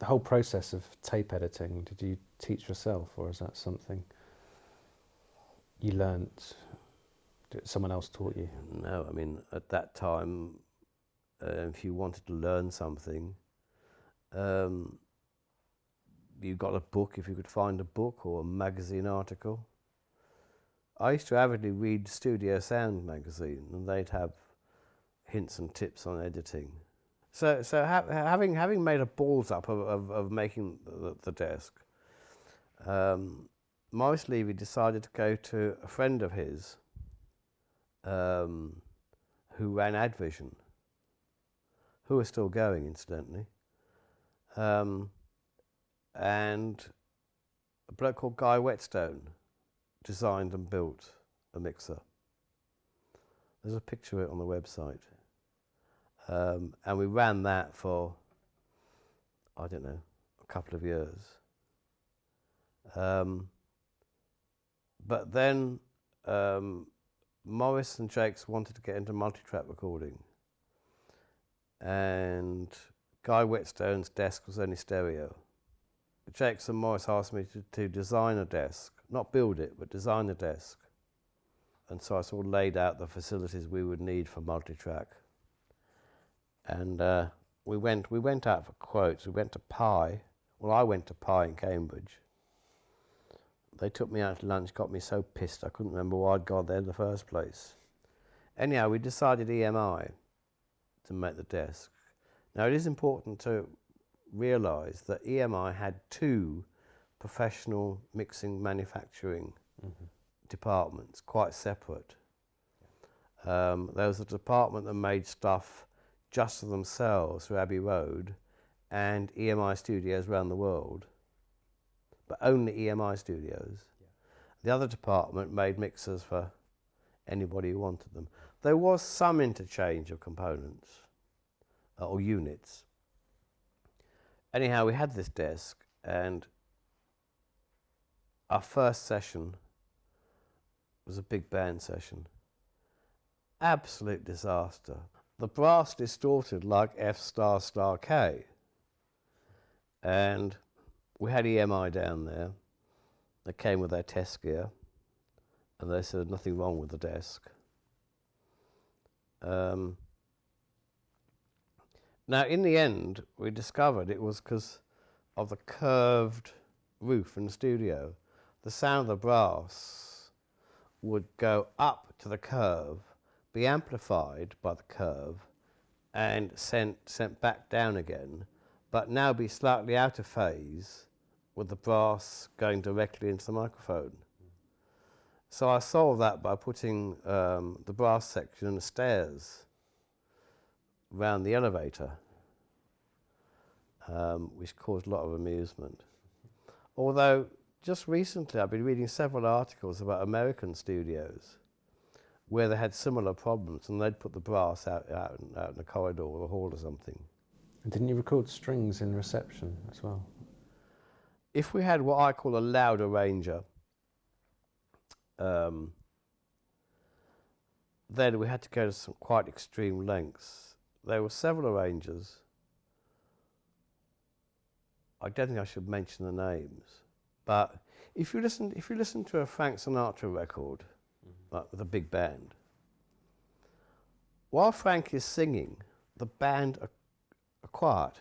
The whole process of tape editing, did you teach yourself, or is that something you learnt, someone else taught you? No, I mean, at that time, if you wanted to learn something, you got a book, if you could find a book, or a magazine article. I used to avidly read Studio Sound magazine, and they'd have hints and tips on editing. So having made a balls up of making the desk, Maurice Levy decided to go to a friend of his who ran Advision, who are still going, incidentally, and a bloke called Guy Whetstone designed and built a mixer. There's a picture of it on the website. And we ran that for, I don't know, a couple of years. But then Maurice and Jakes wanted to get into multi-track recording. And Guy Whetstone's desk was only stereo. Jakes and Maurice asked me to design a desk, not build it, but design a desk. And so I sort of laid out the facilities we would need for multi-track. And we went out for quotes. We went to Pi. Well, I went to Pi in Cambridge. They took me out to lunch, got me so pissed I couldn't remember why I'd gone there in the first place. Anyhow, we decided EMI to make the desk. Now, it is important to realise that EMI had two professional mixing manufacturing departments, quite separate. There was a department that made stuff just for themselves through Abbey Road and EMI studios around the world, but only EMI studios. Yeah. The other department made mixers for anybody who wanted them. There was some interchange of components or units. Anyhow, we had this desk, and our first session was a big band session. Absolute disaster. The brass distorted like F***K. And we had EMI down there. They came with their test gear, and they said nothing wrong with the desk. Now, in the end, we discovered it was because of the curved roof in the studio. The sound of the brass would go up to the curve, be amplified by the curve, and sent back down again, but now be slightly out of phase with the brass going directly into the microphone. So I solved that by putting the brass section in the stairs around the elevator, which caused a lot of amusement. Although, just recently I've been reading several articles about American studios where they had similar problems, and they'd put the brass out in the corridor or the hall or something. And didn't you record strings in reception as well? If we had what I call a loud arranger, then we had to go to some quite extreme lengths. There were several arrangers. I don't think I should mention the names, but if you listen to a Frank Sinatra record, like with a big band, while Frank is singing, the band are quiet.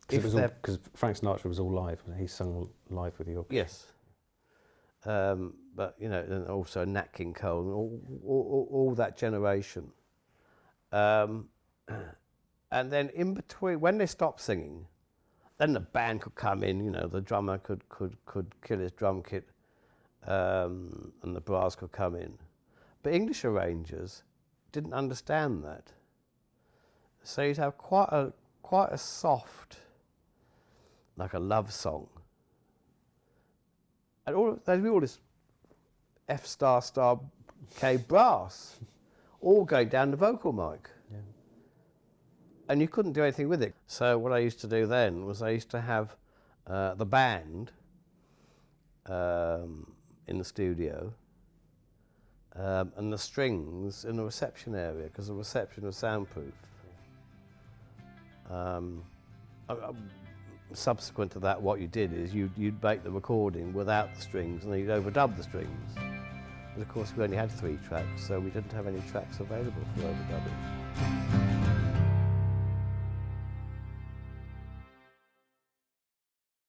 Because Frank Sinatra was all live, he sung live with the orchestra. Yes. But, you know, and also Nat King Cole, all that generation. And then in between, when they stopped singing, then the band could come in, you know, the drummer could kill his drum kit, and the brass could come in. But English arrangers didn't understand that. So you'd have quite a soft, like a love song. And there'd be all this F***K brass, all going down the vocal mic. Yeah. And you couldn't do anything with it. So what I used to do then was I used to have the band in the studio and the strings in the reception area, because the reception was soundproof. Subsequent to that, what you did is you'd make the recording without the strings and then you'd overdub the strings. But of course we only had 3 tracks, so we didn't have any tracks available for overdubbing.